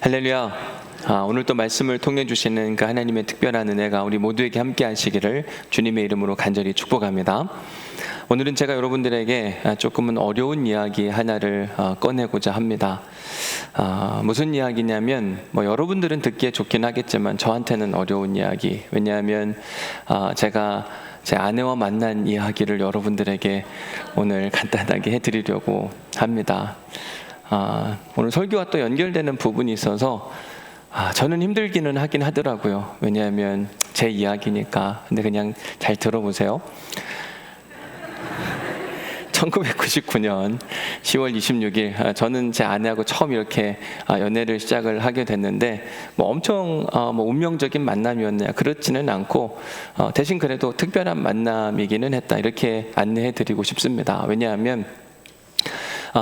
할렐루야. 오늘 또 말씀을 통해 주시는 그 하나님의 특별한 은혜가 우리 모두에게 함께 하시기를 주님의 이름으로 간절히 축복합니다. 오늘은 제가 여러분들에게 조금은 어려운 이야기 하나를 꺼내고자 합니다. 무슨 이야기냐면 여러분들은 듣기에 좋긴 하겠지만 저한테는 어려운 이야기. 왜냐하면 제가 제 아내와 만난 이야기를 여러분들에게 오늘 간단하게 해드리려고 합니다. 오늘 설교와 또 연결되는 부분이 있어서 저는 힘들기는 하긴 하더라고요. 왜냐하면 제 이야기니까. 근데 그냥 잘 들어보세요. 1999년 10월 26일 저는 제 아내하고 처음 이렇게 연애를 시작을 하게 됐는데 엄청 운명적인 만남이었냐 그렇지는 않고 대신 그래도 특별한 만남이기는 했다 이렇게 안내해드리고 싶습니다. 왜냐하면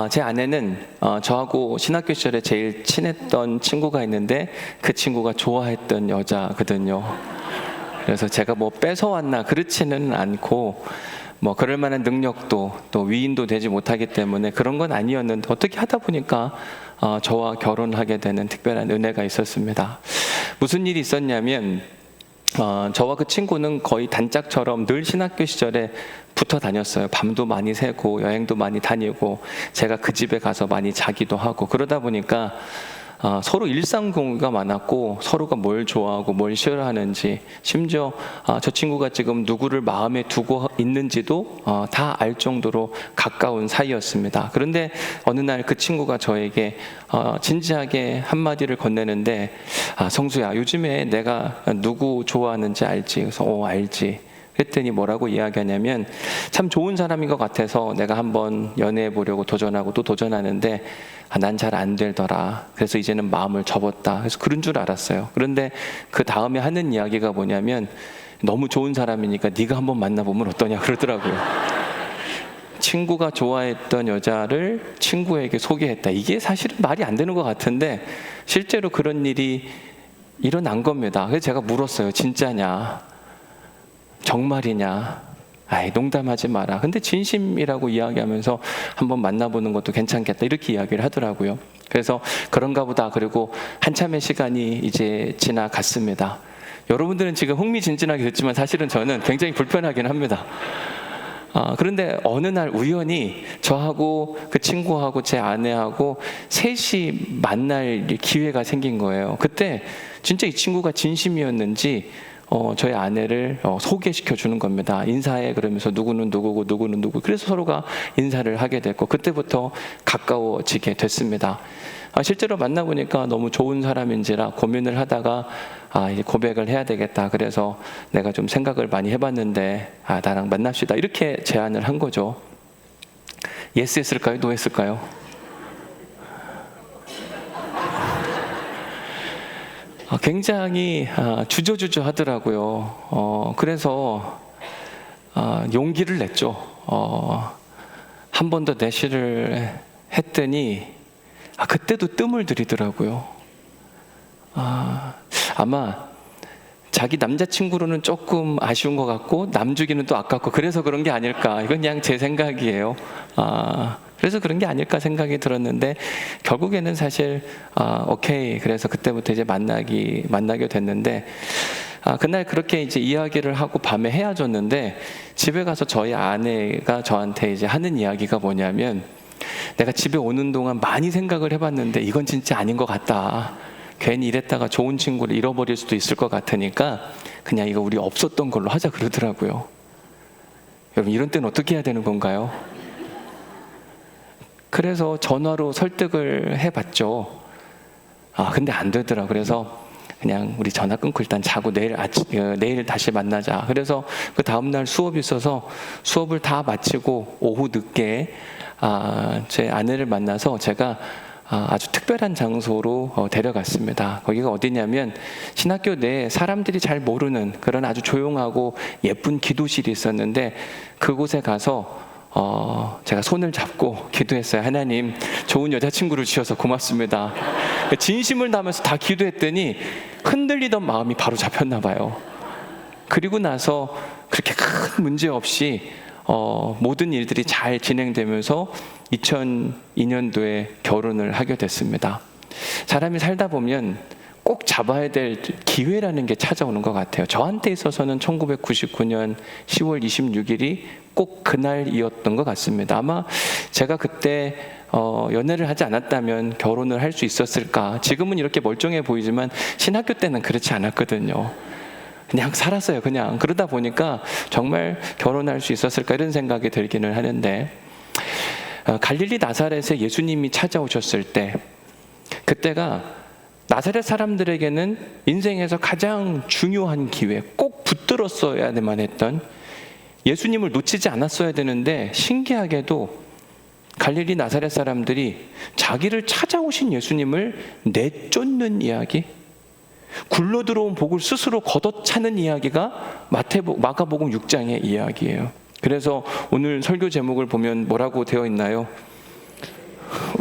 제 아내는 저하고 신학교 시절에 제일 친했던 친구가 있는데 그 친구가 좋아했던 여자거든요. 그래서 제가 뺏어왔나 그렇지는 않고 그럴 만한 능력도 또 위인도 되지 못하기 때문에 그런 건 아니었는데 어떻게 하다 보니까 저와 결혼하게 되는 특별한 은혜가 있었습니다. 무슨 일이 있었냐면 저와 그 친구는 거의 단짝처럼 늘 신학교 시절에 붙어 다녔어요. 밤도 많이 새고 여행도 많이 다니고 제가 그 집에 가서 많이 자기도 하고 그러다 보니까 서로 일상 공유가 많았고 서로가 뭘 좋아하고 뭘 싫어하는지 심지어 저 친구가 지금 누구를 마음에 두고 있는지도 다 알 정도로 가까운 사이였습니다. 그런데 어느 날 그 친구가 저에게 진지하게 한마디를 건네는데 성수야, 요즘에 내가 누구 좋아하는지 알지? 그래서 알지. 그랬더니 뭐라고 이야기하냐면 참 좋은 사람인 것 같아서 내가 한번 연애해 보려고 도전하고 또 도전하는데 난 잘 안 되더라. 그래서 이제는 마음을 접었다. 그래서 그런 줄 알았어요. 그런데 그 다음에 하는 이야기가 뭐냐면 너무 좋은 사람이니까 네가 한번 만나보면 어떠냐 그러더라고요. 친구가 좋아했던 여자를 친구에게 소개했다. 이게 사실은 말이 안 되는 것 같은데 실제로 그런 일이 일어난 겁니다. 그래서 제가 물었어요. 진짜냐? 정말이냐? 농담하지 마라. 근데 진심이라고 이야기하면서 한번 만나보는 것도 괜찮겠다 이렇게 이야기를 하더라고요. 그래서 그런가 보다. 그리고 한참의 시간이 이제 지나갔습니다. 여러분들은 지금 흥미진진하게 듣지만 사실은 저는 굉장히 불편하긴 합니다. 그런데 어느 날 우연히 저하고 그 친구하고 제 아내하고 셋이 만날 기회가 생긴 거예요. 그때 진짜 이 친구가 진심이었는지 저희 아내를 소개시켜 주는 겁니다. 인사해 그러면서 누구는 누구고 누구는 누구. 그래서 서로가 인사를 하게 됐고 그때부터 가까워지게 됐습니다. 실제로 만나보니까 너무 좋은 사람인지라 고민을 하다가 이제 고백을 해야 되겠다. 그래서 내가 좀 생각을 많이 해봤는데 나랑 만납시다. 이렇게 제안을 한 거죠. 예스 했을까요? 노 했을까요? 굉장히 주저주저 하더라고요. 그래서 용기를 냈죠. 한 번 더 내시를 했더니 그때도 뜸을 들이더라고요. 아마 자기 남자친구로는 조금 아쉬운 것 같고 남주기는 또 아깝고 그래서 그런 게 아닐까. 이건 그냥 제 생각이에요. 그래서 그런 게 아닐까 생각이 들었는데 결국에는 사실 오케이. 그래서 그때부터 이제 만나게 됐는데 그날 그렇게 이제 이야기를 하고 밤에 헤어졌는데 집에 가서 저희 아내가 저한테 이제 하는 이야기가 뭐냐면 내가 집에 오는 동안 많이 생각을 해봤는데 이건 진짜 아닌 것 같다. 괜히 이랬다가 좋은 친구를 잃어버릴 수도 있을 것 같으니까 그냥 이거 우리 없었던 걸로 하자 그러더라고요. 여러분 이런 때는 어떻게 해야 되는 건가요? 그래서 전화로 설득을 해봤죠. 근데 안 되더라. 그래서 그냥 우리 전화 끊고 일단 자고 내일 다시 만나자. 그래서 그 다음날 수업이 있어서 수업을 다 마치고 오후 늦게 제 아내를 만나서 제가 아주 특별한 장소로 데려갔습니다. 거기가 어디냐면 신학교 내에 사람들이 잘 모르는 그런 아주 조용하고 예쁜 기도실이 있었는데 그곳에 가서 제가 손을 잡고 기도했어요. 하나님, 좋은 여자친구를 주셔서 고맙습니다. 진심을 담아서 다 기도했더니 흔들리던 마음이 바로 잡혔나 봐요. 그리고 나서 그렇게 큰 문제 없이 모든 일들이 잘 진행되면서 2002년도에 결혼을 하게 됐습니다. 사람이 살다 보면 꼭 잡아야 될 기회라는 게 찾아오는 것 같아요. 저한테 있어서는 1999년 10월 26일이 꼭 그날이었던 것 같습니다. 아마 제가 그때 연애를 하지 않았다면 결혼을 할 수 있었을까? 지금은 이렇게 멀쩡해 보이지만 신학교 때는 그렇지 않았거든요. 그냥 살았어요. 그냥 그러다 보니까 정말 결혼할 수 있었을까 이런 생각이 들기는 하는데, 갈릴리 나사렛에 예수님이 찾아오셨을 때, 그때가 나사렛 사람들에게는 인생에서 가장 중요한 기회, 꼭 붙들었어야만 했던, 예수님을 놓치지 않았어야 되는데, 신기하게도 갈릴리 나사렛 사람들이 자기를 찾아오신 예수님을 내쫓는 이야기, 굴러 들어온 복을 스스로 걷어차는 이야기가 마가복음 6장의 이야기예요. 그래서 오늘 설교 제목을 보면 뭐라고 되어 있나요?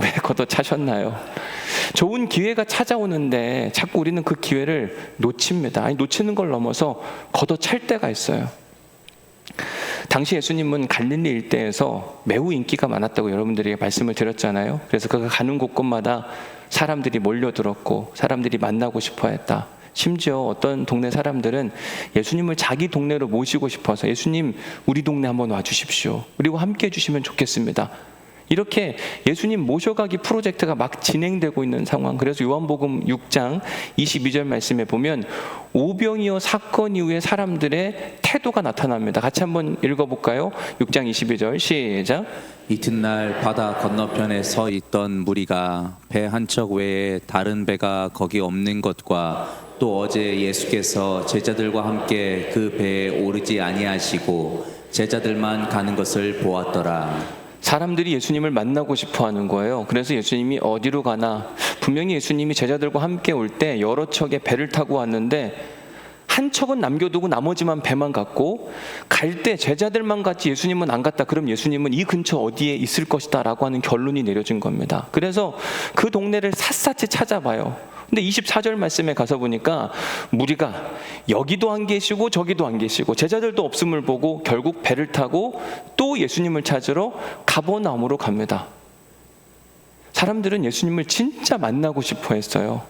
왜 걷어차셨나요? 좋은 기회가 찾아오는데 자꾸 우리는 그 기회를 놓칩니다. 아니, 놓치는 걸 넘어서 걷어찰 때가 있어요. 당시 예수님은 갈릴리 일대에서 매우 인기가 많았다고 여러분들에게 말씀을 드렸잖아요. 그래서 그가 가는 곳곳마다 사람들이 몰려들었고 사람들이 만나고 싶어 했다. 심지어 어떤 동네 사람들은 예수님을 자기 동네로 모시고 싶어서, 예수님 우리 동네 한번 와주십시오, 그리고 함께 해주시면 좋겠습니다, 이렇게 예수님 모셔가기 프로젝트가 막 진행되고 있는 상황. 그래서 요한복음 6장 22절 말씀에 보면 오병이어 사건 이후에 사람들의 태도가 나타납니다. 같이 한번 읽어볼까요? 6장 22절 시작. 이튿날 바다 건너편에 서 있던 무리가 배 한 척 외에 다른 배가 거기 없는 것과 또 어제 예수께서 제자들과 함께 그 배에 오르지 아니하시고 제자들만 가는 것을 보았더라. 사람들이 예수님을 만나고 싶어 하는 거예요. 그래서 예수님이 어디로 가나, 분명히 예수님이 제자들과 함께 올 때 여러 척의 배를 타고 왔는데 한 척은 남겨두고 나머지만 배만 갔고, 갈 때 제자들만 갔지 예수님은 안 갔다. 그럼 예수님은 이 근처 어디에 있을 것이다 라고 하는 결론이 내려진 겁니다. 그래서 그 동네를 샅샅이 찾아봐요. 근데 24절 말씀에 가서 보니까 무리가 여기도 안 계시고 저기도 안 계시고 제자들도 없음을 보고 결국 배를 타고 또 예수님을 찾으러 가버나움으로 갑니다. 사람들은 예수님을 진짜 만나고 싶어 했어요.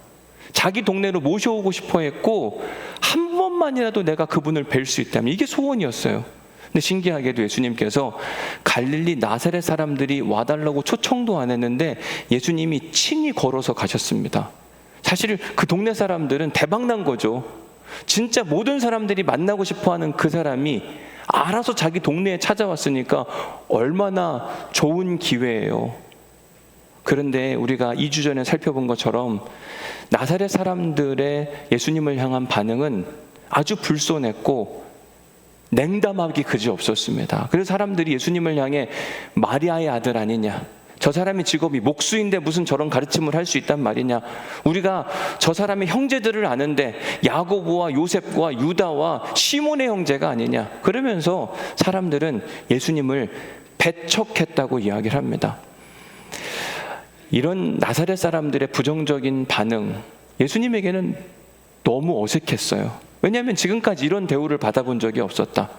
자기 동네로 모셔오고 싶어 했고, 한 번만이라도 내가 그분을 뵐 수 있다면, 이게 소원이었어요. 근데 신기하게도 예수님께서 갈릴리 나사렛 사람들이 와달라고 초청도 안 했는데 예수님이 친히 걸어서 가셨습니다. 사실 그 동네 사람들은 대박난 거죠. 진짜 모든 사람들이 만나고 싶어하는 그 사람이 알아서 자기 동네에 찾아왔으니까 얼마나 좋은 기회예요. 그런데 우리가 2주 전에 살펴본 것처럼 나사렛 사람들의 예수님을 향한 반응은 아주 불손했고 냉담하기 그지없었습니다. 그래서 사람들이 예수님을 향해 마리아의 아들 아니냐, 저 사람의 직업이 목수인데 무슨 저런 가르침을 할 수 있단 말이냐, 우리가 저 사람의 형제들을 아는데 야고보와 요셉과 유다와 시몬의 형제가 아니냐, 그러면서 사람들은 예수님을 배척했다고 이야기를 합니다. 이런 나사렛 사람들의 부정적인 반응, 예수님에게는 너무 어색했어요. 왜냐하면 지금까지 이런 대우를 받아본 적이 없었다.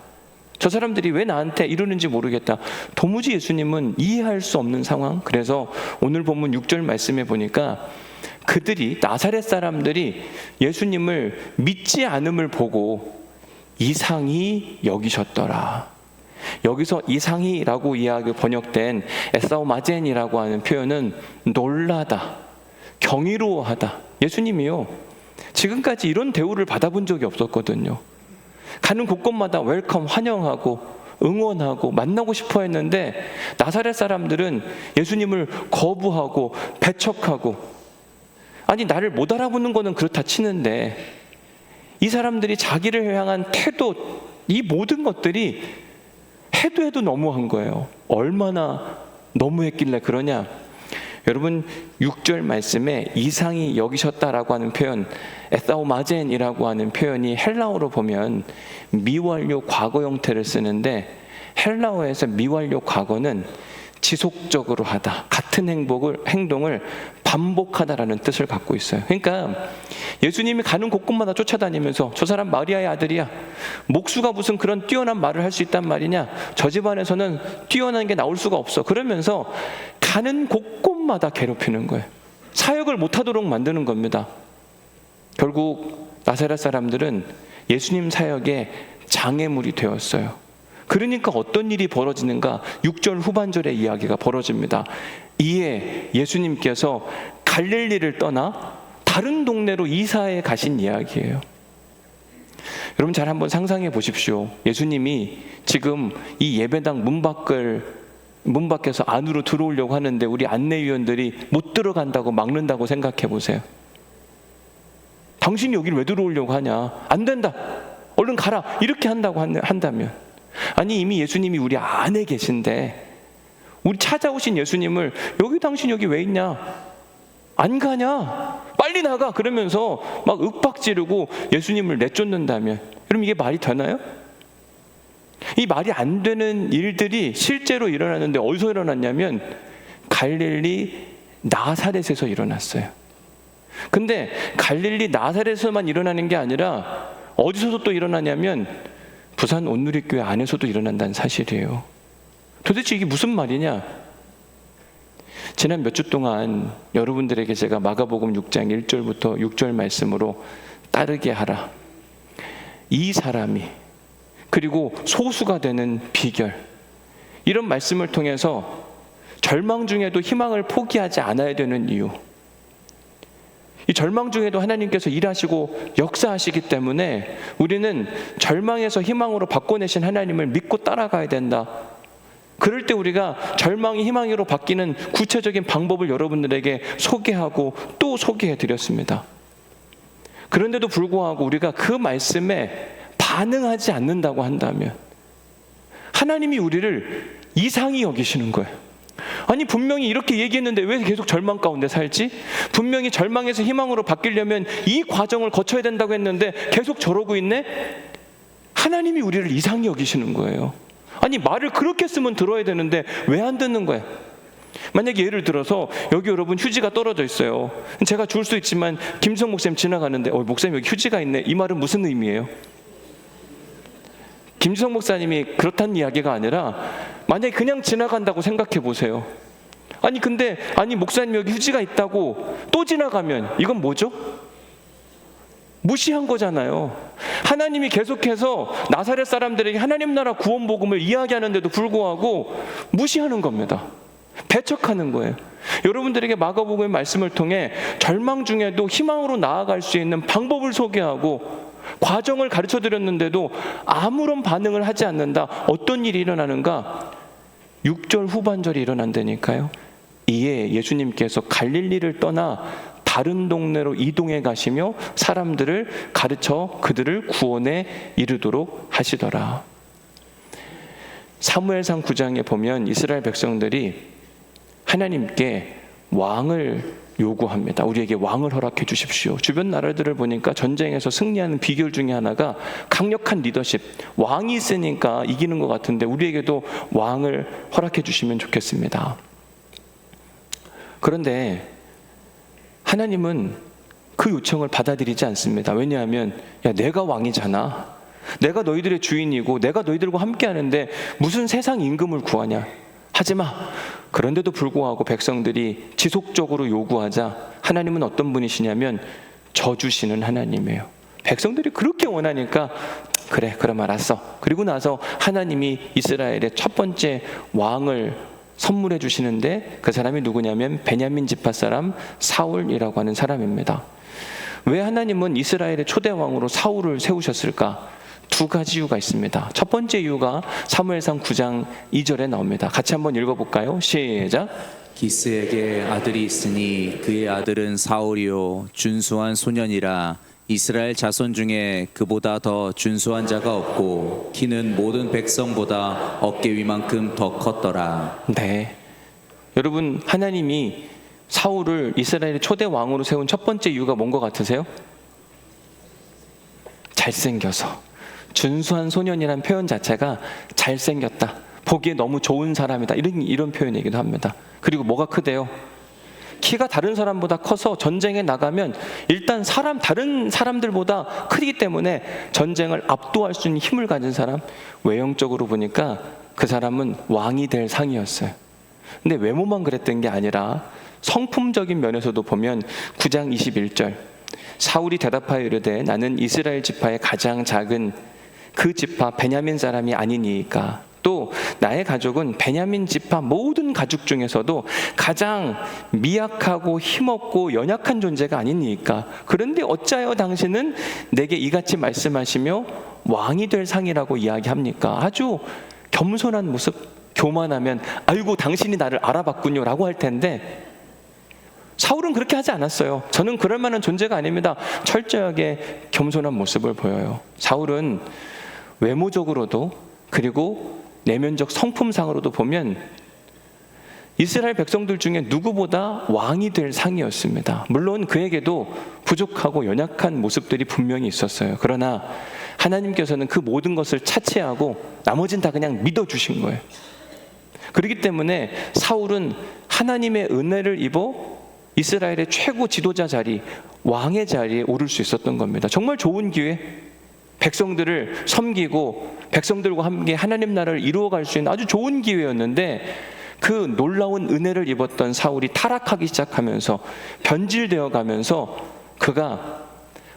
저 사람들이 왜 나한테 이러는지 모르겠다. 도무지 예수님은 이해할 수 없는 상황. 그래서 오늘 본문 6절 말씀에 보니까 그들이, 나사렛 사람들이 예수님을 믿지 않음을 보고 이상히 여기셨더라. 여기서 이상히라고 이야기 번역된 에사오마젠이라고 하는 표현은 놀라다, 경이로워하다. 예수님이요, 지금까지 이런 대우를 받아본 적이 없었거든요. 가는 곳곳마다 웰컴, 환영하고 응원하고 만나고 싶어 했는데 나사렛 사람들은 예수님을 거부하고 배척하고, 아니 나를 못 알아보는 거는 그렇다 치는데 이 사람들이 자기를 향한 태도, 이 모든 것들이 해도 너무한 거예요. 얼마나 너무했길래 그러냐. 여러분 6절 말씀에 이상히 여기셨다라고 하는 표현, 에사오마젠이라고 하는 표현이 헬라어로 보면 미완료 과거 형태를 쓰는데, 헬라어에서 미완료 과거는 지속적으로 하다, 같은 행동을 반복하다라는 뜻을 갖고 있어요. 그러니까 예수님이 가는 곳곳마다 쫓아다니면서 저 사람 마리아의 아들이야, 목수가 무슨 그런 뛰어난 말을 할 수 있단 말이냐, 저 집안에서는 뛰어난 게 나올 수가 없어, 그러면서 가는 곳곳마다 괴롭히는 거예요. 사역을 못하도록 만드는 겁니다. 결국 나사렛 사람들은 예수님 사역의 장애물이 되었어요. 그러니까 어떤 일이 벌어지는가? 6절 후반절의 이야기가 벌어집니다. 이에 예수님께서 갈릴리를 떠나 다른 동네로 이사해 가신 이야기예요. 여러분 잘 한번 상상해 보십시오. 예수님이 지금 이 예배당 문 밖에서 안으로 들어오려고 하는데 우리 안내위원들이 못 들어간다고 막는다고 생각해 보세요. 당신이 여기를 왜 들어오려고 하냐? 안 된다. 얼른 가라. 이렇게 한다면, 아니 이미 예수님이 우리 안에 계신데 우리 찾아오신 예수님을 여기 당신 여기 왜 있냐? 안 가냐? 빨리 나가. 그러면서 막 윽박지르고 예수님을 내쫓는다면, 그럼 이게 말이 되나요? 이 말이 안 되는 일들이 실제로 일어나는데 어디서 일어났냐면 갈릴리 나사렛에서 일어났어요. 근데 갈릴리 나사렛에서만 일어나는 게 아니라 어디서도 또 일어나냐면 부산 온누리교회 안에서도 일어난다는 사실이에요. 도대체 이게 무슨 말이냐? 지난 몇 주 동안 여러분들에게 제가 마가복음 6장 1절부터 6절 말씀으로 따르게 하라, 이 사람이, 그리고 소수가 되는 비결, 이런 말씀을 통해서 절망 중에도 희망을 포기하지 않아야 되는 이유, 이 절망 중에도 하나님께서 일하시고 역사하시기 때문에 우리는 절망에서 희망으로 바꿔내신 하나님을 믿고 따라가야 된다. 그럴 때 우리가 절망이 희망으로 바뀌는 구체적인 방법을 여러분들에게 소개하고 또 소개해 드렸습니다. 그런데도 불구하고 우리가 그 말씀에 반응하지 않는다고 한다면 하나님이 우리를 이상히 여기시는 거예요. 아니 분명히 이렇게 얘기했는데 왜 계속 절망 가운데 살지? 분명히 절망에서 희망으로 바뀌려면 이 과정을 거쳐야 된다고 했는데 계속 저러고 있네? 하나님이 우리를 이상히 여기시는 거예요. 아니 말을 그렇게 쓰면 들어야 되는데 왜 안 듣는 거야? 만약에 예를 들어서 여기 여러분 휴지가 떨어져 있어요. 제가 줄 수 있지만 김성 목사님 지나가는데 목사님 여기 휴지가 있네. 이 말은 무슨 의미예요? 김지성 목사님이 그렇다는 이야기가 아니라 만약에 그냥 지나간다고 생각해 보세요. 아니 근데 목사님 여기 휴지가 있다고 또 지나가면 이건 뭐죠? 무시한 거잖아요. 하나님이 계속해서 나사렛 사람들에게 하나님 나라 구원 복음을 이야기하는데도 불구하고 무시하는 겁니다. 배척하는 거예요. 여러분들에게 마가복음의 말씀을 통해 절망 중에도 희망으로 나아갈 수 있는 방법을 소개하고 과정을 가르쳐 드렸는데도 아무런 반응을 하지 않는다. 어떤 일이 일어나는가? 6절 후반절이 일어난다니까요. 이에 예수님께서 갈릴리를 떠나 다른 동네로 이동해 가시며 사람들을 가르쳐 그들을 구원에 이르도록 하시더라. 사무엘상 9장에 보면 이스라엘 백성들이 하나님께 왕을 요구합니다. 우리에게 왕을 허락해 주십시오. 주변 나라들을 보니까 전쟁에서 승리하는 비결 중에 하나가 강력한 리더십, 왕이 있으니까 이기는 것 같은데 우리에게도 왕을 허락해 주시면 좋겠습니다. 그런데 하나님은 그 요청을 받아들이지 않습니다. 왜냐하면 내가 왕이잖아. 내가 너희들의 주인이고 내가 너희들과 함께 하는데 무슨 세상 임금을 구하냐. 하지마. 그런데도 불구하고 백성들이 지속적으로 요구하자 하나님은 어떤 분이시냐면 져주시는 하나님이에요. 백성들이 그렇게 원하니까 그래 그럼 알았어. 그리고 나서 하나님이 이스라엘의 첫 번째 왕을 선물해 주시는데 그 사람이 누구냐면 베냐민 지파 사람 사울이라고 하는 사람입니다. 왜 하나님은 이스라엘의 초대 왕으로 사울을 세우셨을까? 두 가지 이유가 있습니다. 첫 번째 이유가 사무엘상 9장 2절에 나옵니다. 같이 한번 읽어볼까요? 시작. 기스에게 아들이 있으니 그의 아들은 사울이요 준수한 소년이라 이스라엘 자손 중에 그보다 더 준수한 자가 없고 키는 모든 백성보다 어깨 위만큼 더 컸더라. 네, 여러분 하나님이 사울을 이스라엘의 초대 왕으로 세운 첫 번째 이유가 뭔 것 같으세요? 잘생겨서. 준수한 소년이라는 표현 자체가 잘생겼다, 보기에 너무 좋은 사람이다, 이런 표현이기도 합니다. 그리고 뭐가 크대요? 키가 다른 사람보다 커서 전쟁에 나가면 일단 다른 사람들보다 크기 때문에 전쟁을 압도할 수 있는 힘을 가진 사람. 외형적으로 보니까 그 사람은 왕이 될 상이었어요. 근데 외모만 그랬던 게 아니라 성품적인 면에서도 보면 9장 21절 사울이 대답하여 이르되 나는 이스라엘 지파의 가장 작은 그 지파 베냐민 사람이 아니니까 또 나의 가족은 베냐민 지파 모든 가족 중에서도 가장 미약하고 힘없고 연약한 존재가 아니니까 그런데 어찌하여 당신은 내게 이같이 말씀하시며 왕이 될 상이라고 이야기합니까? 아주 겸손한 모습, 교만하면 아이고 당신이 나를 알아봤군요 라고 할 텐데 사울은 그렇게 하지 않았어요. 저는 그럴 만한 존재가 아닙니다. 철저하게 겸손한 모습을 보여요. 사울은 외모적으로도 그리고 내면적 성품상으로도 보면 이스라엘 백성들 중에 누구보다 왕이 될 상이었습니다. 물론 그에게도 부족하고 연약한 모습들이 분명히 있었어요. 그러나 하나님께서는 그 모든 것을 차치하고 나머지는 다 그냥 믿어주신 거예요. 그렇기 때문에 사울은 하나님의 은혜를 입어 이스라엘의 최고 지도자 자리, 왕의 자리에 오를 수 있었던 겁니다. 정말 좋은 기회, 백성들을 섬기고 백성들과 함께 하나님 나라를 이루어갈 수 있는 아주 좋은 기회였는데 그 놀라운 은혜를 입었던 사울이 타락하기 시작하면서 변질되어 가면서 그가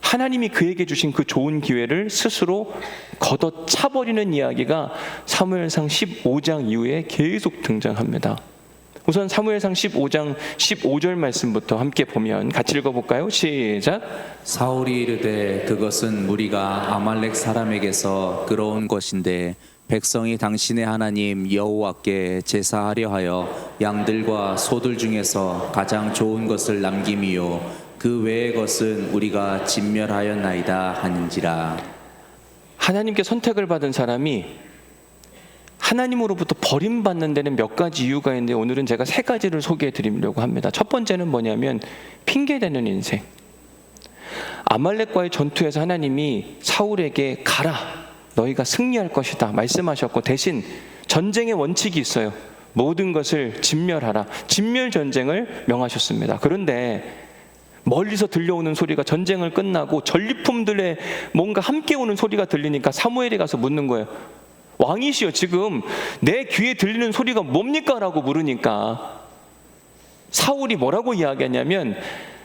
하나님이 그에게 주신 그 좋은 기회를 스스로 걷어차버리는 이야기가 사무엘상 15장 이후에 계속 등장합니다. 우선 사무엘상 15장 15절 말씀부터 함께 보면 같이 읽어볼까요? 시작. 사울이 이르되 그것은 무리가 아말렉 사람에게서 끌어온 것인데 백성이 당신의 하나님 여호와께 제사하려 하여 양들과 소들 중에서 가장 좋은 것을 남김이요 그 외의 것은 우리가 진멸하였나이다 하는지라. 하나님께 선택을 받은 사람이 하나님으로부터 버림받는 데는 몇 가지 이유가 있는데 오늘은 제가 세 가지를 소개해 드리려고 합니다. 첫 번째는 뭐냐면 핑계대는 인생. 아말렉과의 전투에서 하나님이 사울에게 가라, 너희가 승리할 것이다 말씀하셨고 대신 전쟁의 원칙이 있어요. 모든 것을 진멸하라, 진멸 전쟁을 명하셨습니다. 그런데 멀리서 들려오는 소리가 전쟁을 끝나고 전리품들의 뭔가 함께 오는 소리가 들리니까 사무엘이 가서 묻는 거예요. 왕이시여, 지금 내 귀에 들리는 소리가 뭡니까? 라고 물으니까 사울이 뭐라고 이야기하냐면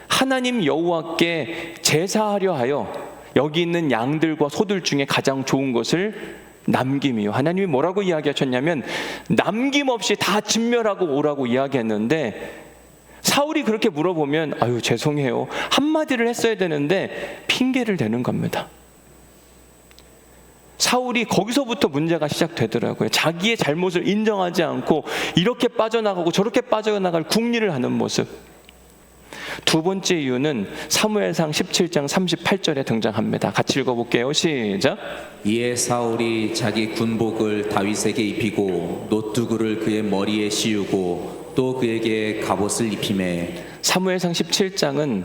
하나님 여호와께 제사하려 하여 여기 있는 양들과 소들 중에 가장 좋은 것을 남김이요. 하나님이 뭐라고 이야기하셨냐면 남김없이 다 진멸하고 오라고 이야기했는데 사울이 그렇게 물어보면 아유 죄송해요 한마디를 했어야 되는데 핑계를 대는 겁니다. 사울이 거기서부터 문제가 시작되더라고요. 자기의 잘못을 인정하지 않고 이렇게 빠져나가고 저렇게 빠져나갈 궁리를 하는 모습. 두 번째 이유는 사무엘상 17장 38절에 등장합니다. 같이 읽어볼게요. 시작. 이에 사울이 자기 군복을 다윗에게 입히고 노두구를 그의 머리에 씌우고 또 그에게 갑옷을 입히매. 사무엘상 17장은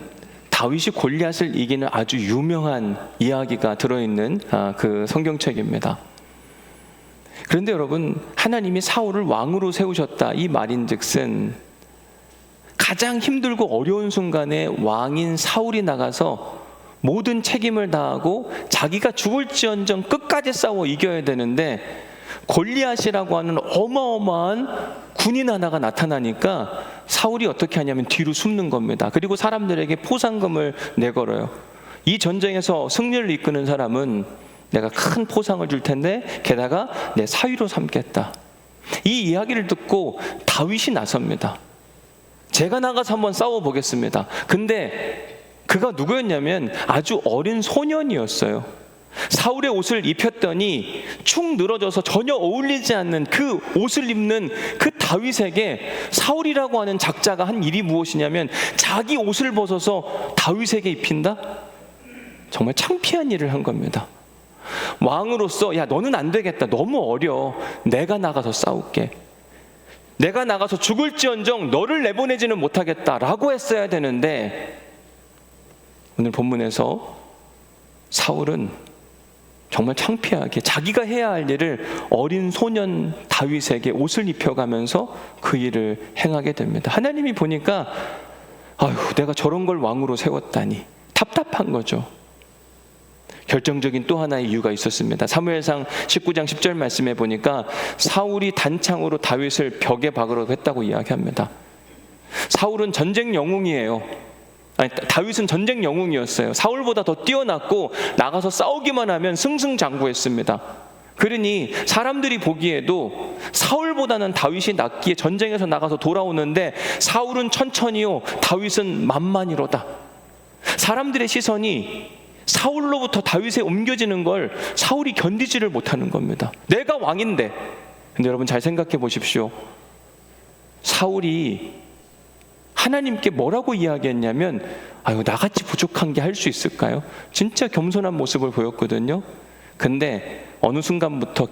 다윗이 골리앗을 이기는 아주 유명한 이야기가 들어있는 그 성경책입니다. 그런데 여러분, 하나님이 사울을 왕으로 세우셨다 이 말인즉슨 가장 힘들고 어려운 순간에 왕인 사울이 나가서 모든 책임을 다하고 자기가 죽을지언정 끝까지 싸워 이겨야 되는데 골리앗이라고 하는 어마어마한 군인 하나가 나타나니까 사울이 어떻게 하냐면 뒤로 숨는 겁니다. 그리고 사람들에게 포상금을 내걸어요. 이 전쟁에서 승리를 이끄는 사람은 내가 큰 포상을 줄 텐데 게다가 내 사위로 삼겠다. 이 이야기를 듣고 다윗이 나섭니다. 제가 나가서 한번 싸워보겠습니다. 근데 그가 누구였냐면 아주 어린 소년이었어요. 사울의 옷을 입혔더니 축 늘어져서 전혀 어울리지 않는 그 옷을 입는 그 다윗에게 사울이라고 하는 작자가 한 일이 무엇이냐면 자기 옷을 벗어서 다윗에게 입힌다? 정말 창피한 일을 한 겁니다. 왕으로서 야 너는 안 되겠다, 너무 어려, 내가 나가서 싸울게, 내가 나가서 죽을지언정 너를 내보내지는 못하겠다라고 했어야 되는데 오늘 본문에서 사울은 정말 창피하게 자기가 해야 할 일을 어린 소년 다윗에게 옷을 입혀가면서 그 일을 행하게 됩니다. 하나님이 보니까 아유 내가 저런 걸 왕으로 세웠다니 답답한 거죠. 결정적인 또 하나의 이유가 있었습니다. 사무엘상 19장 10절 말씀에 보니까 사울이 단창으로 다윗을 벽에 박으려고 했다고 이야기합니다. 사울은 전쟁 영웅이에요. 아니, 다윗은 전쟁 영웅이었어요. 사울보다 더 뛰어났고 나가서 싸우기만 하면 승승장구했습니다. 그러니 사람들이 보기에도 사울보다는 다윗이 낫기에 전쟁에서 나가서 돌아오는데 사울은 천천히요, 다윗은 만만히로다. 사람들의 시선이 사울로부터 다윗에 옮겨지는 걸 사울이 견디지를 못하는 겁니다. 내가 왕인데. 근데 여러분 잘 생각해 보십시오. 사울이 하나님께 뭐라고 이야기했냐면, 아유, 나같이 부족한 게 할 수 있을까요? 진짜 겸손한 모습을 보였거든요. 근데 어느 순간부터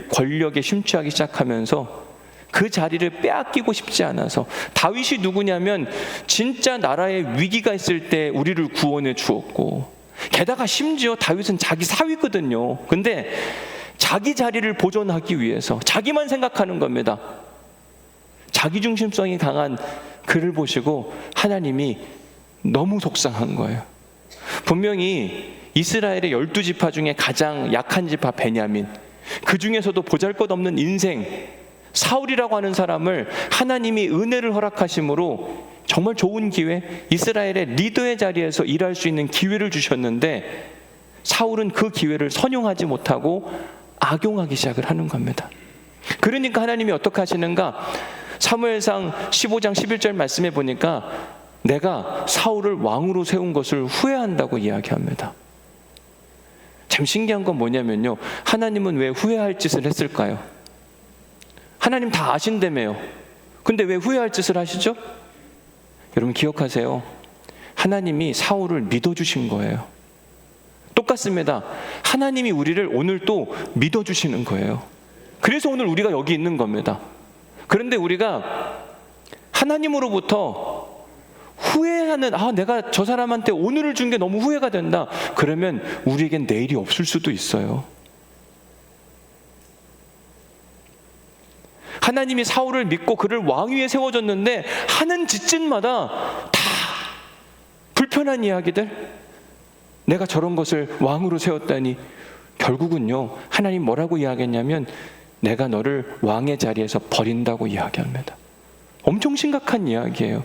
권력에 심취하기 시작하면서 그 자리를 빼앗기고 싶지 않아서, 다윗이 누구냐면 진짜 나라에 위기가 있을 때 우리를 구원해 주었고, 게다가 심지어 다윗은 자기 사위거든요. 근데 자기 자리를 보존하기 위해서 자기만 생각하는 겁니다. 자기중심성이 강한 그를 보시고 하나님이 너무 속상한 거예요. 분명히 이스라엘의 12지파 중에 가장 약한 지파 베냐민, 그 중에서도 보잘것없는 인생 사울이라고 하는 사람을 하나님이 은혜를 허락하심으로 정말 좋은 기회, 이스라엘의 리더의 자리에서 일할 수 있는 기회를 주셨는데, 사울은 그 기회를 선용하지 못하고 악용하기 시작을 하는 겁니다. 그러니까 하나님이 어떻게 하시는가? 사무엘상 15장 11절 말씀해 보니까 내가 사울을 왕으로 세운 것을 후회한다고 이야기합니다. 참 신기한 건 뭐냐면요, 하나님은 왜 후회할 짓을 했을까요? 하나님 다 아신다며요. 근데 왜 후회할 짓을 하시죠? 여러분 기억하세요. 하나님이 사울을 믿어주신 거예요. 똑같습니다. 하나님이 우리를 오늘 또 믿어주시는 거예요. 그래서 오늘 우리가 여기 있는 겁니다. 그런데 우리가 하나님으로부터 후회하는, 내가 저 사람한테 오늘을 준 게 너무 후회가 된다, 그러면 우리에겐 내일이 없을 수도 있어요. 하나님이 사울을 믿고 그를 왕위에 세워줬는데 하는 짓짓마다 다 불편한 이야기들, 내가 저런 것을 왕으로 세웠다니. 결국은요, 하나님 뭐라고 이야기했냐면 내가 너를 왕의 자리에서 버린다고 이야기합니다. 엄청 심각한 이야기예요.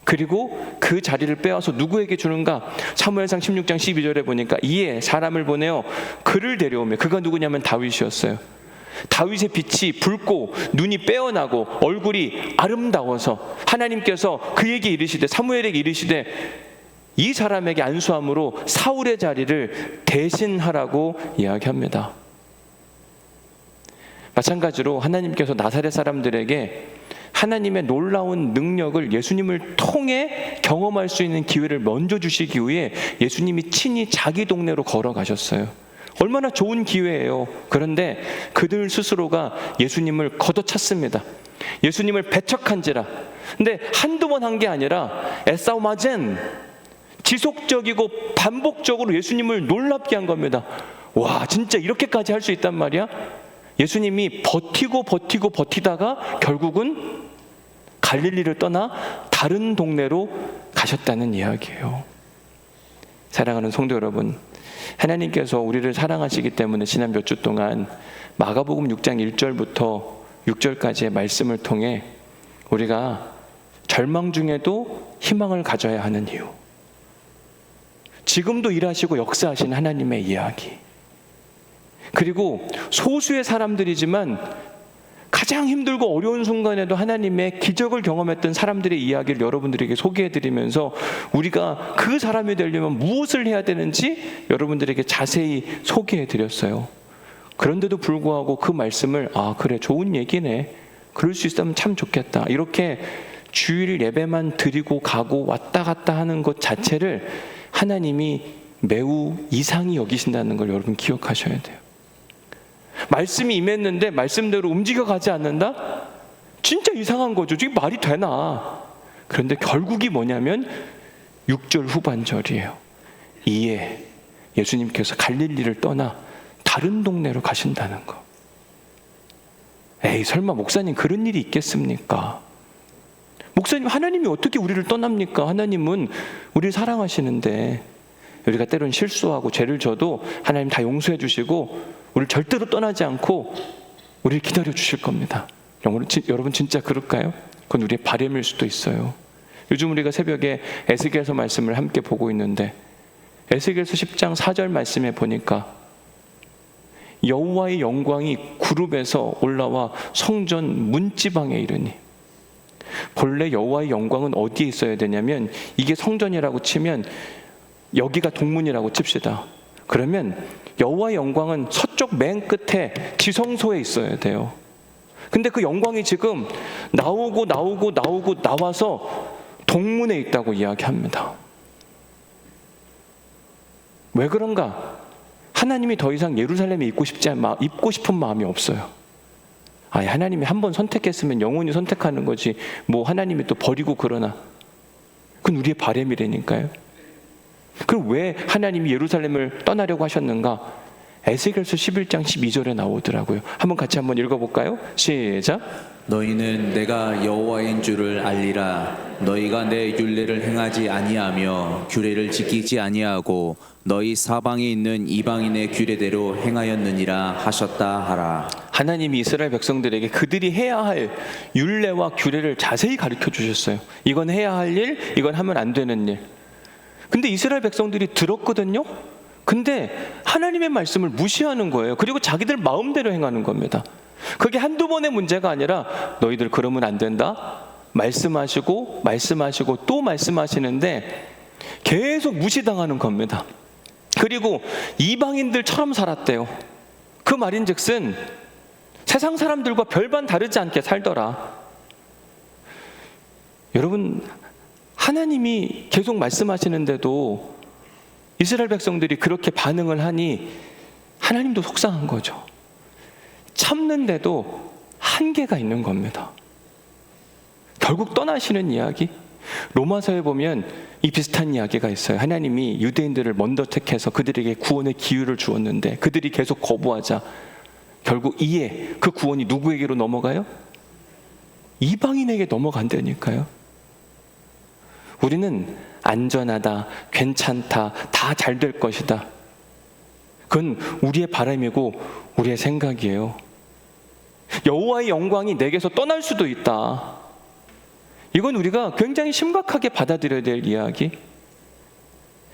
그리고 그 자리를 빼앗아 누구에게 주는가? 사무엘상 16장 12절에 보니까 이에 사람을 보내어 그를 데려오며, 그가 누구냐면 다윗이었어요. 다윗의 빛이 붉고 눈이 빼어나고 얼굴이 아름다워서 하나님께서 그에게 이르시되, 사무엘에게 이르시되 이 사람에게 안수함으로 사울의 자리를 대신하라고 이야기합니다. 마찬가지로 하나님께서 나사렛 사람들에게 하나님의 놀라운 능력을 예수님을 통해 경험할 수 있는 기회를 먼저 주시기 위해 예수님이 친히 자기 동네로 걸어가셨어요. 얼마나 좋은 기회예요. 그런데 그들 스스로가 예수님을 걷어찼습니다. 예수님을 배척한지라. 근데 한두 번 한 게 아니라 에사우마젠, 지속적이고 반복적으로 예수님을 놀랍게 한 겁니다. 와, 진짜 이렇게까지 할 수 있단 말이야? 예수님이 버티다가 결국은 갈릴리를 떠나 다른 동네로 가셨다는 이야기예요. 사랑하는 성도 여러분, 하나님께서 우리를 사랑하시기 때문에 지난 몇 주 동안 마가복음 6장 1절부터 6절까지의 말씀을 통해 우리가 절망 중에도 희망을 가져야 하는 이유, 지금도 일하시고 역사하신 하나님의 이야기, 그리고 소수의 사람들이지만 가장 힘들고 어려운 순간에도 하나님의 기적을 경험했던 사람들의 이야기를 여러분들에게 소개해드리면서 우리가 그 사람이 되려면 무엇을 해야 되는지 여러분들에게 자세히 소개해드렸어요. 그런데도 불구하고 그 말씀을 그래, 좋은 얘기네, 그럴 수 있으면 참 좋겠다, 이렇게 주일 예배만 드리고 가고 왔다 갔다 하는 것 자체를 하나님이 매우 이상히 여기신다는 걸 여러분 기억하셔야 돼요. 말씀이 임했는데 말씀대로 움직여가지 않는다? 진짜 이상한 거죠. 이게 말이 되나? 그런데 결국이 뭐냐면 6절 후반절이에요. 이에 예수님께서 갈릴리를 떠나 다른 동네로 가신다는 거. 에이, 설마 목사님 그런 일이 있겠습니까? 목사님, 하나님이 어떻게 우리를 떠납니까? 하나님은 우리를 사랑하시는데 우리가 때론 실수하고 죄를 져도 하나님 다 용서해 주시고 우리를 절대로 떠나지 않고 우리를 기다려 주실 겁니다. 여러분 진짜 그럴까요? 그건 우리의 바람일 수도 있어요. 요즘 우리가 새벽에 에스겔서 말씀을 함께 보고 있는데 에스겔서 10장 4절 말씀에 보니까 여호와의 영광이 구름에서 올라와 성전 문지방에 이르니, 본래 여호와의 영광은 어디에 있어야 되냐면, 이게 성전이라고 치면 여기가 동문이라고 칩시다. 그러면 여호와의 영광은 서쪽 맨 끝에 지성소에 있어야 돼요. 근데 그 영광이 지금 나와서 동문에 있다고 이야기합니다. 왜 그런가? 하나님이 더 이상 예루살렘에 있고 싶은 마음이 없어요. 하나님이 한번 선택했으면 영원히 선택하는 거지, 뭐 하나님이 또 버리고 그러나. 그건 우리의 바람이라니까요. 그럼 왜 하나님이 예루살렘을 떠나려고 하셨는가? 에스겔서 11장 12절에 나오더라고요. 같이 한번 읽어볼까요? 시작. 너희는 내가 여호와인 줄을 알리라. 너희가 내 율례를 행하지 아니하며 규례를 지키지 아니하고 너희 사방에 있는 이방인의 규례대로 행하였느니라 하셨다 하라. 하나님이 이스라엘 백성들에게 그들이 해야 할 율례와 규례를 자세히 가르쳐 주셨어요. 이건 해야 할 일, 이건 하면 안 되는 일. 근데 이스라엘 백성들이 들었거든요. 근데 하나님의 말씀을 무시하는 거예요. 그리고 자기들 마음대로 행하는 겁니다. 그게 한두 번의 문제가 아니라 너희들 그러면 안 된다, 말씀하시고 또 말씀하시는데 계속 무시당하는 겁니다. 그리고 이방인들처럼 살았대요. 그 말인즉슨 세상 사람들과 별반 다르지 않게 살더라. 여러분, 하나님이 계속 말씀하시는데도 이스라엘 백성들이 그렇게 반응을 하니 하나님도 속상한 거죠. 참는데도 한계가 있는 겁니다. 결국 떠나시는 이야기, 로마서에 보면 이 비슷한 이야기가 있어요. 하나님이 유대인들을 먼저 택해서 그들에게 구원의 기회를 주었는데 그들이 계속 거부하자 결국 이에 그 구원이 누구에게로 넘어가요? 이방인에게 넘어간다니까요. 우리는 안전하다, 괜찮다, 다 잘 될 것이다. 그건 우리의 바람이고 우리의 생각이에요. 여호와의 영광이 내게서 떠날 수도 있다. 이건 우리가 굉장히 심각하게 받아들여야 될 이야기.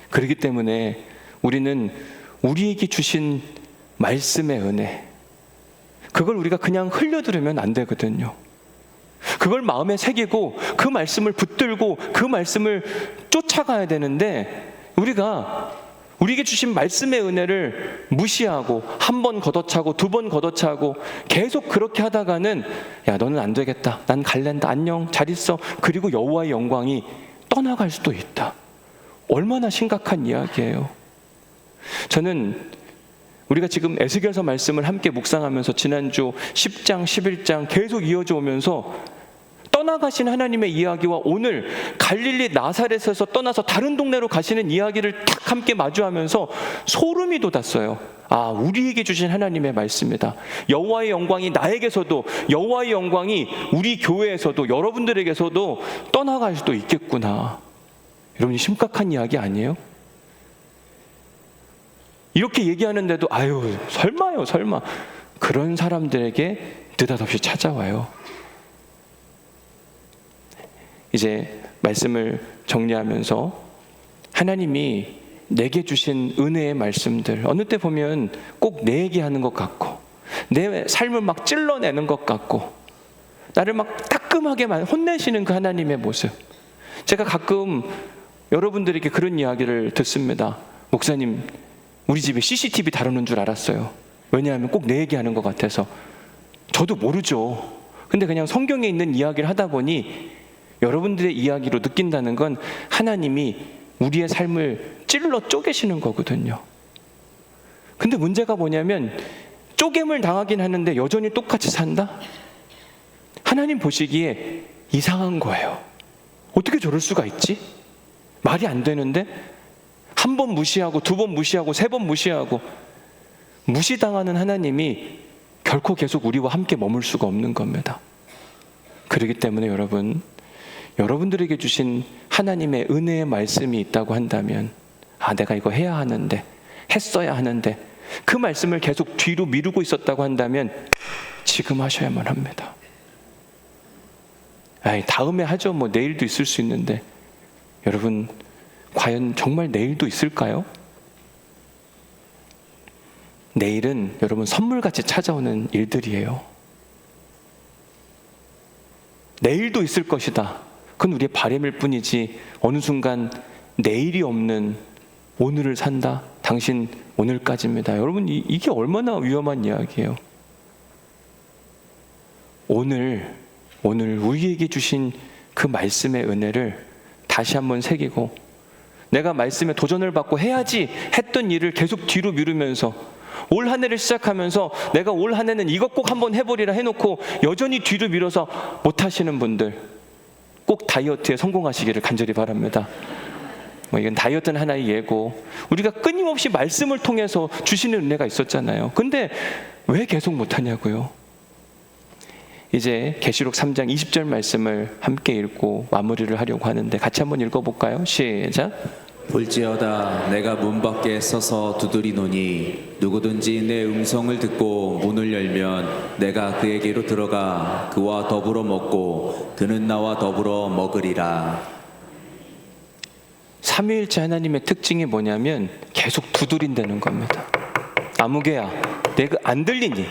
그렇기 때문에 우리는 우리에게 주신 말씀의 은혜, 그걸 우리가 그냥 흘려들으면 안 되거든요. 그걸 마음에 새기고 그 말씀을 붙들고 그 말씀을 쫓아가야 되는데, 우리에게 주신 말씀의 은혜를 무시하고 한 번 걷어차고 두 번 걷어차고 계속 그렇게 하다가는 야, 너는 안 되겠다, 난 갈랜다, 안녕, 잘 있어. 그리고 여호와의 영광이 떠나갈 수도 있다. 얼마나 심각한 이야기예요. 저는 우리가 지금 에스겔서 말씀을 함께 묵상하면서 지난주 10장, 11장 계속 이어져 오면서 떠나가신 하나님의 이야기와 오늘 갈릴리 나사렛에서 떠나서 다른 동네로 가시는 이야기를 딱 함께 마주하면서 소름이 돋았어요. 우리에게 주신 하나님의 말씀이다. 여호와의 영광이 나에게서도, 여호와의 영광이 우리 교회에서도, 여러분들에게서도 떠나갈 수도 있겠구나. 여러분이 심각한 이야기 아니에요? 이렇게 얘기하는데도 설마요, 설마. 그런 사람들에게 느닷없이 찾아와요. 이제 말씀을 정리하면서 하나님이 내게 주신 은혜의 말씀들, 어느 때 보면 꼭 내 얘기하는 것 같고 내 삶을 막 찔러내는 것 같고 나를 막 따끔하게 혼내시는 그 하나님의 모습. 제가 가끔 여러분들에게 그런 이야기를 듣습니다. 목사님, 우리 집에 CCTV 다루는 줄 알았어요. 왜냐하면 꼭 내 얘기하는 것 같아서. 저도 모르죠. 근데 그냥 성경에 있는 이야기를 하다 보니 여러분들의 이야기로 느낀다는 건 하나님이 우리의 삶을 찔러 쪼개시는 거거든요. 근데 문제가 뭐냐면 쪼개물 당하긴 하는데 여전히 똑같이 산다? 하나님 보시기에 이상한 거예요. 어떻게 저럴 수가 있지? 말이 안 되는데? 한 번 무시하고 두 번 무시하고 세 번 무시하고, 무시당하는 하나님이 결코 계속 우리와 함께 머물 수가 없는 겁니다. 그렇기 때문에 여러분들에게 주신 하나님의 은혜의 말씀이 있다고 한다면, 내가 이거 해야 하는데, 했어야 하는데, 그 말씀을 계속 뒤로 미루고 있었다고 한다면 지금 하셔야만 합니다. 아이, 다음에 하죠. 뭐 내일도 있을 수 있는데. 여러분, 과연 정말 내일도 있을까요? 내일은 여러분 선물같이 찾아오는 일들이에요. 내일도 있을 것이다. 그건 우리의 바람일 뿐이지 어느 순간 내일이 없는 오늘을 산다. 당신 오늘까지입니다. 여러분, 이게 얼마나 위험한 이야기예요. 오늘 우리에게 주신 그 말씀의 은혜를 다시 한번 새기고, 내가 말씀에 도전을 받고 해야지 했던 일을 계속 뒤로 미루면서, 올 한 해를 시작하면서 내가 올 한 해는 이것 꼭 한번 해보리라 해놓고 여전히 뒤로 미뤄서 못하시는 분들, 꼭 다이어트에 성공하시기를 간절히 바랍니다. 이건 다이어트는 하나의 예고, 우리가 끊임없이 말씀을 통해서 주시는 은혜가 있었잖아요. 근데 왜 계속 못하냐고요. 이제 계시록 3장 20절 말씀을 함께 읽고 마무리를 하려고 하는데, 같이 한번 읽어볼까요? 시작. 볼지어다 내가 문 밖에 서서 두드리노니 누구든지 내 음성을 듣고 문을 열면 내가 그에게로 들어가 그와 더불어 먹고 그는 나와 더불어 먹으리라. 삼위일체 하나님의 특징이 뭐냐면 계속 두드린다는 겁니다. 아무개야, 내가 안 들리니?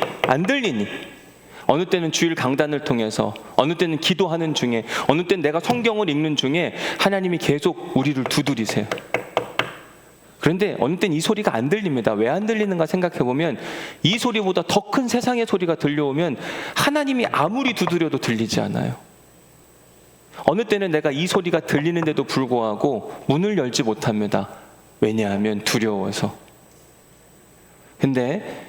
어느 때는 주일 강단을 통해서, 어느 때는 기도하는 중에, 어느 때는 내가 성경을 읽는 중에 하나님이 계속 우리를 두드리세요. 그런데 어느 때는 이 소리가 안 들립니다. 왜 안 들리는가 생각해보면, 이 소리보다 더 큰 세상의 소리가 들려오면 하나님이 아무리 두드려도 들리지 않아요. 어느 때는 내가 이 소리가 들리는데도 불구하고 문을 열지 못합니다. 왜냐하면 두려워서. 근데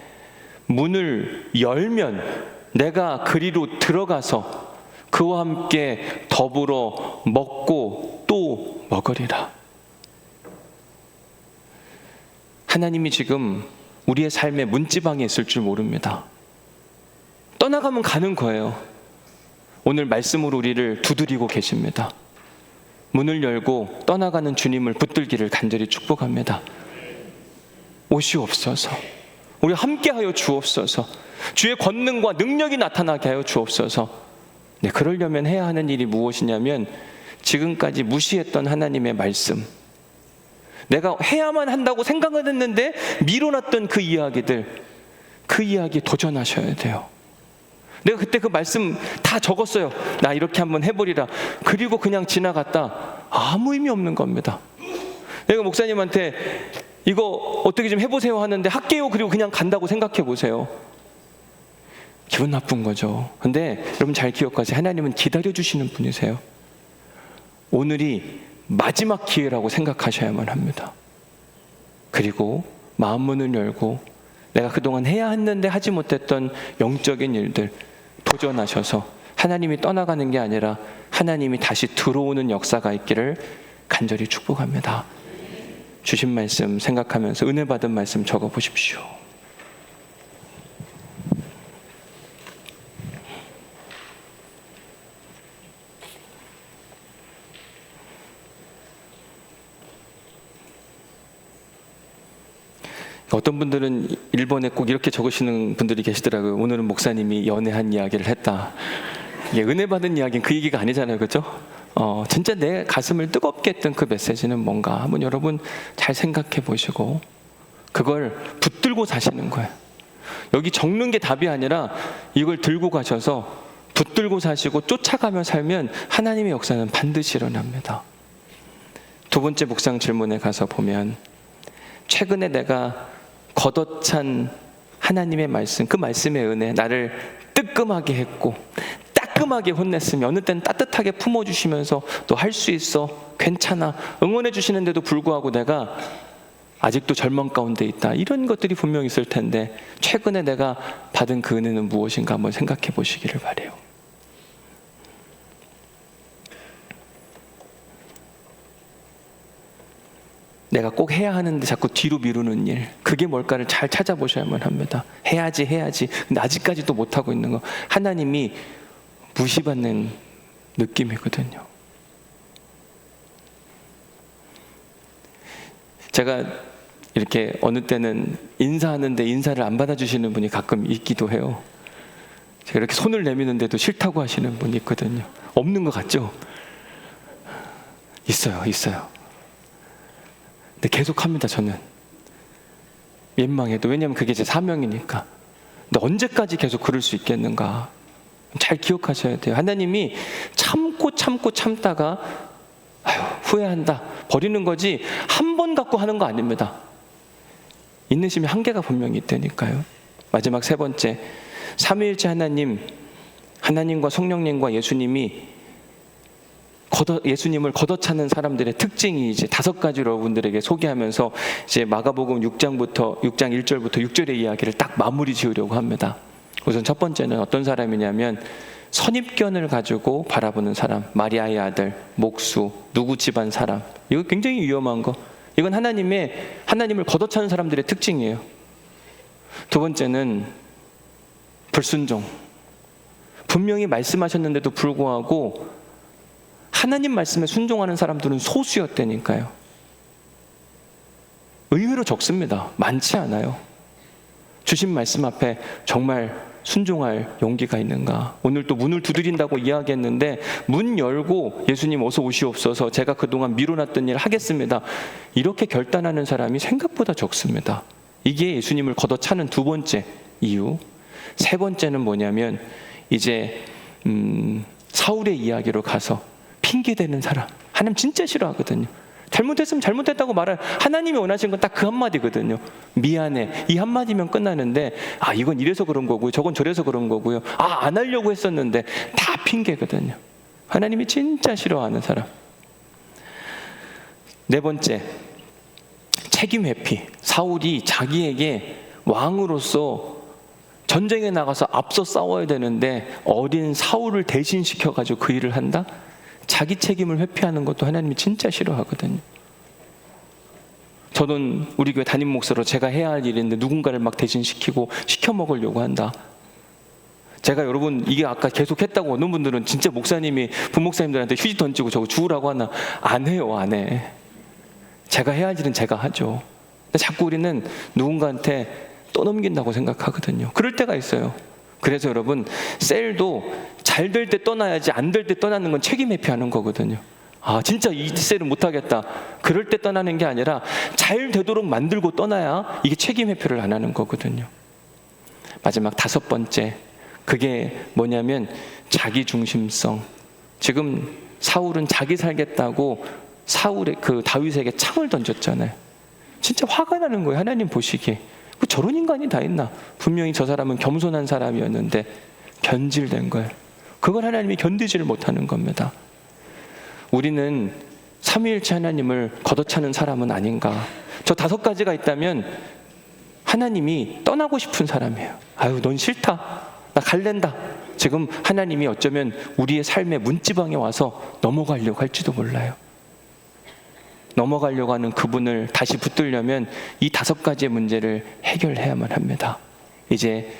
문을 열면 내가 그리로 들어가서 그와 함께 더불어 먹고 또 먹으리라. 하나님이 지금 우리의 삶의 문지방에 있을 줄 모릅니다. 떠나가면 가는 거예요. 오늘 말씀으로 우리를 두드리고 계십니다. 문을 열고 떠나가는 주님을 붙들기를 간절히 축복합니다. 오시옵소서. 우리 함께하여 주옵소서. 주의 권능과 능력이 나타나게 하여 주옵소서. 네, 그러려면 해야 하는 일이 무엇이냐면, 지금까지 무시했던 하나님의 말씀, 내가 해야만 한다고 생각을 했는데 미뤄놨던 그 이야기들, 그 이야기에 도전하셔야 돼요. 내가 그때 그 말씀 다 적었어요. 나 이렇게 한번 해보리라. 그리고 그냥 지나갔다. 아무 의미 없는 겁니다. 내가 목사님한테 이거 어떻게 좀 해보세요 하는데 할게요 그리고 그냥 간다고 생각해 보세요. 기분 나쁜 거죠. 근데 여러분 잘 기억하세요. 하나님은 기다려주시는 분이세요. 오늘이 마지막 기회라고 생각하셔야만 합니다. 그리고 마음문을 열고 내가 그동안 해야 했는데 하지 못했던 영적인 일들 도전하셔서 하나님이 떠나가는 게 아니라 하나님이 다시 들어오는 역사가 있기를 간절히 축복합니다. 주신 말씀 생각하면서 은혜 받은 말씀 적어보십시오. 어떤 분들은 일본에 꼭 이렇게 적으시는 분들이 계시더라고요. 오늘은 목사님이 연애한 이야기를 했다. 이게 은혜 받은 이야기는 그 얘기가 아니잖아요, 그렇죠? 진짜 내 가슴을 뜨겁게 했던 그 메시지는 뭔가 한번 여러분 잘 생각해 보시고 그걸 붙들고 사시는 거예요. 여기 적는 게 답이 아니라 이걸 들고 가셔서 붙들고 사시고 쫓아가며 살면 하나님의 역사는 반드시 일어납니다. 두 번째 묵상 질문에 가서 보면, 최근에 내가 걷어찬 하나님의 말씀, 그 말씀의 은혜, 나를 뜨끔하게 했고 따끔하게 혼냈으며 어느 때는 따뜻하게 품어주시면서 또 할 수 있어, 괜찮아, 응원해 주시는데도 불구하고 내가 아직도 절망 가운데 있다, 이런 것들이 분명히 있을 텐데 최근에 내가 받은 그 은혜는 무엇인가 한번 생각해 보시기를 바라요. 내가 꼭 해야 하는데 자꾸 뒤로 미루는 일, 그게 뭘까를 잘 찾아보셔야만 합니다. 해야지 근데 아직까지도 못하고 있는 거, 하나님이 무시받는 느낌이거든요. 제가 이렇게 어느 때는 인사하는데 인사를 안 받아주시는 분이 가끔 있기도 해요. 제가 이렇게 손을 내미는데도 싫다고 하시는 분이 있거든요. 없는 것 같죠? 있어요. 근데 계속 합니다, 저는. 민망해도. 왜냐하면 그게 제 사명이니까. 근데 언제까지 계속 그럴 수 있겠는가? 잘 기억하셔야 돼요. 하나님이 참다가 후회한다, 버리는 거지 한 번 갖고 하는 거 아닙니다. 인내심이 한계가 분명히 있다니까요. 마지막 세 번째, 삼위일체 하나님과 성령님과 예수님을 걷어차는 사람들의 특징이 이제 5가지 여러분들에게 소개하면서 이제 마가복음 6장 1절부터 6절의 이야기를 딱 마무리 지으려고 합니다. 우선 첫 번째는 어떤 사람이냐면 선입견을 가지고 바라보는 사람, 마리아의 아들, 목수, 누구 집안 사람. 이거 굉장히 위험한 거. 이건 하나님을 걷어차는 사람들의 특징이에요. 두 번째는 불순종. 분명히 말씀하셨는데도 불구하고 하나님 말씀에 순종하는 사람들은 소수였다니까요. 의외로 적습니다. 많지 않아요. 주신 말씀 앞에 정말 순종할 용기가 있는가? 오늘 또 문을 두드린다고 이야기했는데 문 열고 예수님 어서 오시옵소서, 제가 그동안 미뤄놨던 일 하겠습니다, 이렇게 결단하는 사람이 생각보다 적습니다. 이게 예수님을 걷어차는 두 번째 이유. 세 번째는 뭐냐면 이제 사울의 이야기로 가서 핑계대는 사람. 하나님 진짜 싫어하거든요. 잘못했으면 잘못했다고 말할, 하나님이 원하신 건 딱 그 한마디거든요. 미안해. 이 한마디면 끝나는데 이건 이래서 그런 거고요, 저건 저래서 그런 거고요, 안 하려고 했었는데, 다 핑계거든요. 하나님이 진짜 싫어하는 사람. 네 번째, 책임 회피. 사울이 자기에게 왕으로서 전쟁에 나가서 앞서 싸워야 되는데 어린 사울을 대신시켜가지고 그 일을 한다? 자기 책임을 회피하는 것도 하나님이 진짜 싫어하거든요. 저는 우리 교회 담임 목사로 제가 해야 할 일인데 누군가를 막 대신시키고 시켜 먹으려고 한다. 제가 여러분 이게 아까 계속 했다고 어느 분들은 진짜 목사님이 부목사님들한테 휴지 던지고 저거 주우라고 하나? 안 해요, 안 해. 제가 해야 할 일은 제가 하죠. 근데 자꾸 우리는 누군가한테 떠넘긴다고 생각하거든요. 그럴 때가 있어요. 그래서 여러분, 셀도 잘 될 때 떠나야지 안 될 때 떠나는 건 책임 회피하는 거거든요. 진짜 이 셀은 못하겠다, 그럴 때 떠나는 게 아니라 잘 되도록 만들고 떠나야 이게 책임 회피를 안 하는 거거든요. 마지막 5번째, 그게 뭐냐면 자기중심성. 지금 사울은 자기 살겠다고 다윗에게 창을 던졌잖아요. 진짜 화가 나는 거예요, 하나님 보시기에. 저런 인간이 다 있나? 분명히 저 사람은 겸손한 사람이었는데 견질된 거예요. 그걸 하나님이 견디지를 못하는 겁니다. 우리는 삼위일체 하나님을 걷어차는 사람은 아닌가? 저 5가지가 있다면 하나님이 떠나고 싶은 사람이에요. 넌 싫다, 나 갈랜다. 지금 하나님이 어쩌면 우리의 삶의 문지방에 와서 넘어가려고 할지도 몰라요. 넘어가려고 하는 그분을 다시 붙들려면 이 5가지의 문제를 해결해야만 합니다. 이제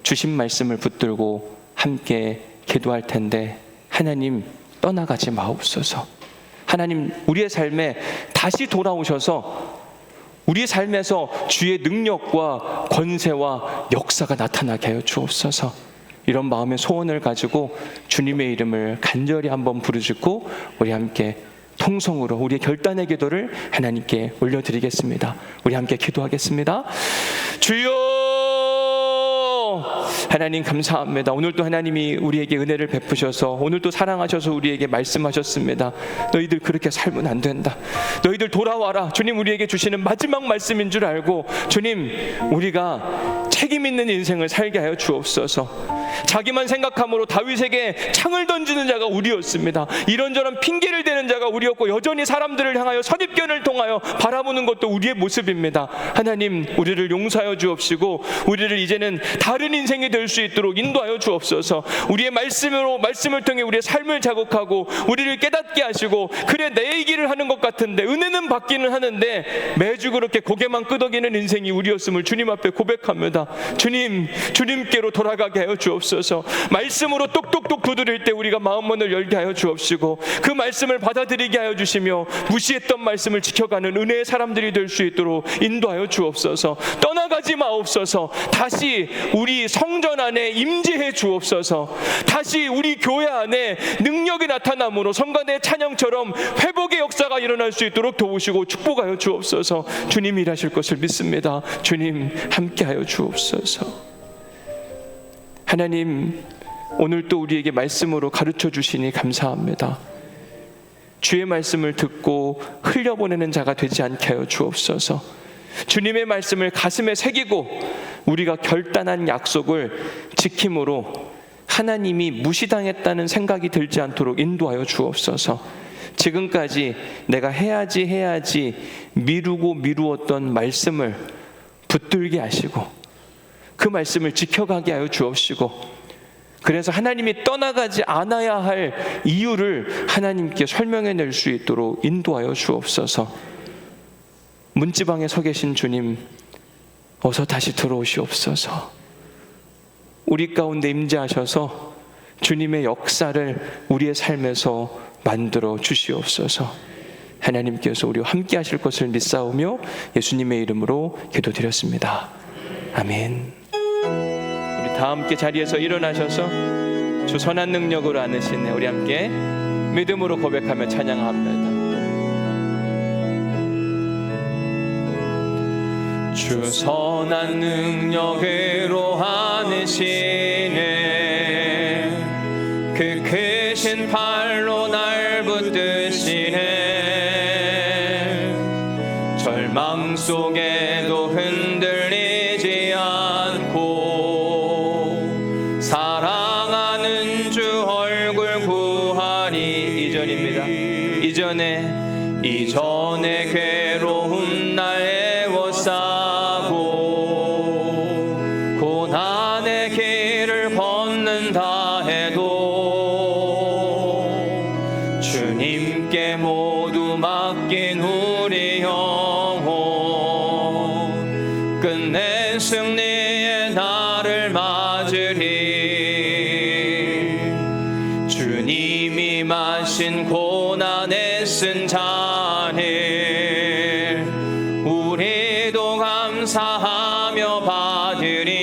주신 말씀을 붙들고 함께 기도할 텐데, 하나님 떠나가지 마옵소서. 하나님 우리의 삶에 다시 돌아오셔서 우리의 삶에서 주의 능력과 권세와 역사가 나타나게 하여 주옵소서. 이런 마음의 소원을 가지고 주님의 이름을 간절히 한번 부르짖고 우리 함께 통성으로 우리의 결단의 기도를 하나님께 올려드리겠습니다. 우리 함께 기도하겠습니다. 주여, 하나님 감사합니다. 오늘도 하나님이 우리에게 은혜를 베푸셔서 오늘도 사랑하셔서 우리에게 말씀하셨습니다. 너희들 그렇게 살면 안 된다. 너희들 돌아와라. 주님 우리에게 주시는 마지막 말씀인 줄 알고, 주님 우리가 책임 있는 인생을 살게 하여 주옵소서. 자기만 생각함으로 다윗에게 창을 던지는 자가 우리였습니다. 이런저런 핑계를 대는 자가 우리였고, 여전히 사람들을 향하여 선입견을 통하여 바라보는 것도 우리의 모습입니다. 하나님 우리를 용서하여 주옵시고, 우리를 이제는 다른 인생이 될 수 있도록 인도하여 주옵소서. 우리의 말씀을 통해 우리의 삶을 자극하고 우리를 깨닫게 하시고, 그래 내 얘기를 하는 것 같은데 은혜는 받기는 하는데 매주 그렇게 고개만 끄덕이는 인생이 우리였음을 주님 앞에 고백합니다. 주님께로 돌아가게 하여 주옵소서. 말씀으로 똑똑똑 두드릴 때 우리가 마음문을 열게 하여 주옵시고, 그 말씀을 받아들이게 하여 주시며 무시했던 말씀을 지켜가는 은혜의 사람들이 될 수 있도록 인도하여 주옵소서. 떠나가지 마옵소서. 다시 우리 성전 성전 안에 임재해 주옵소서. 다시 우리 교회 안에 능력이 나타남으로 성간의 찬양처럼 회복의 역사가 일어날 수 있도록 도우시고 축복하여 주옵소서. 주님 일하실 것을 믿습니다. 주님 함께하여 주옵소서. 하나님, 오늘 또 우리에게 말씀으로 가르쳐 주시니 감사합니다. 주의 말씀을 듣고 흘려보내는 자가 되지 않게 하여 주옵소서. 주님의 말씀을 가슴에 새기고 우리가 결단한 약속을 지킴으로 하나님이 무시당했다는 생각이 들지 않도록 인도하여 주옵소서. 지금까지 내가 해야지 미루고 미루었던 말씀을 붙들게 하시고 그 말씀을 지켜가게 하여 주옵시고, 그래서 하나님이 떠나가지 않아야 할 이유를 하나님께 설명해낼 수 있도록 인도하여 주옵소서. 문지방에 서 계신 주님, 어서 다시 들어오시옵소서. 우리 가운데 임재하셔서 주님의 역사를 우리의 삶에서 만들어 주시옵소서. 하나님께서 우리와 함께 하실 것을 믿사오며 예수님의 이름으로 기도드렸습니다. 아멘. 우리 다 함께 자리에서 일어나셔서 주 선한 능력으로 안으시네 우리 함께 믿음으로 고백하며 찬양합니다. 주 선한 능력으로 안으시네 그 크신 팔로 날 붙드시네 절망 속에도 흔들리지 않고 사랑하는 주 얼굴 구하니 이전에 괴로운 날 애워싸고 고난의 길을 걷는다 해도 주님께 모두 맡긴 우리 영혼 끝내 승리의 날을 맞으리 주님이 마신 고난에 쓴 잔을 우리도 감사하며 받으리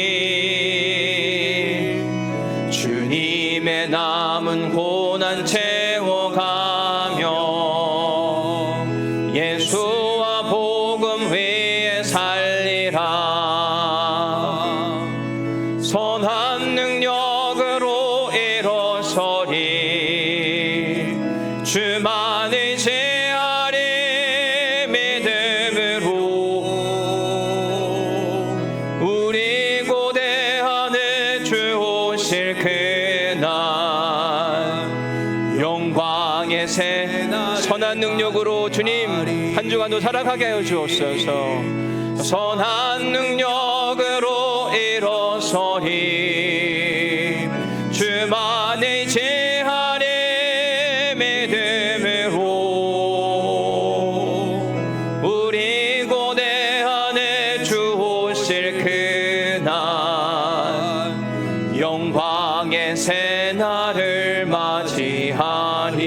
주님의 남은 고난 채워가며 예수와 복음 위에 살리라 선한 능력으로 일어서리 주만 의지하리 믿음으로 우리 고대하는 주 오실 그날 영광의 새 선한 능력으로 주님 한 주간도 살아가게 하여 주옵소서. 선한 능력으로 일어서리 주만 의지하리 우리 고대하네 주 오실 그날 영광의 새 날을 맞이하리.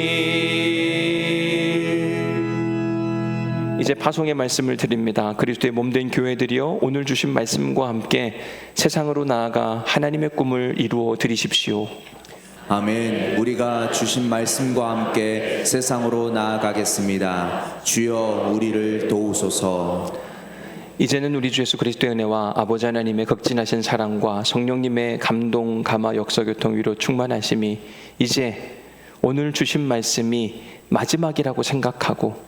이제 파송의 말씀을 드립니다. 그리스도의 몸된 교회들이여 오늘 주신 말씀과 함께 세상으로 나아가 하나님의 꿈을 이루어 드리십시오. 아멘. 우리가 주신 말씀과 함께 세상으로 나아가겠습니다. 주여 우리를 도우소서. 이제는 우리 주 예수 그리스도의 은혜와 아버지 하나님의 극진하신 사랑과 성령님의 감동, 감화, 역사, 교통, 위로 충만하심이 이제 오늘 주신 말씀이 마지막이라고 생각하고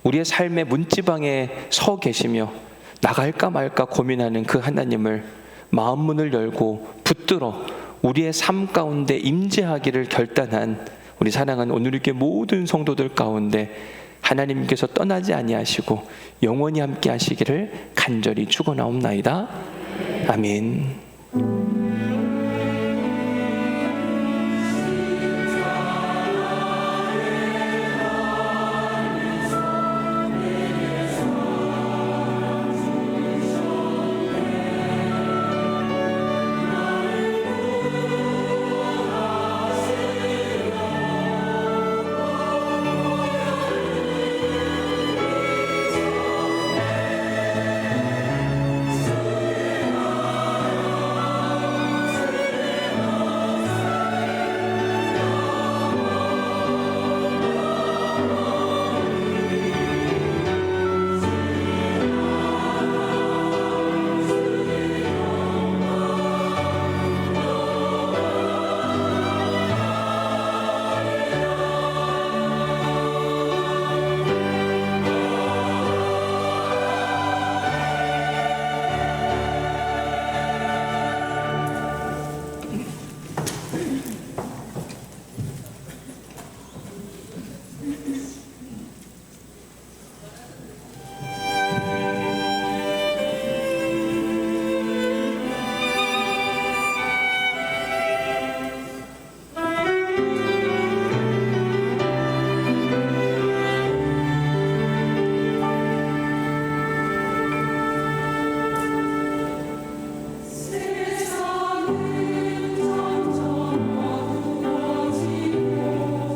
우리의 삶의 문지방에 서 계시며 나갈까 말까 고민하는 그 하나님을 마음 문을 열고 붙들어 우리의 삶 가운데 임재하기를 결단한 우리 사랑하는 오늘의 모든 성도들 가운데 하나님께서 떠나지 아니하시고 영원히 함께 하시기를 간절히 축원하옵나이다. 아멘.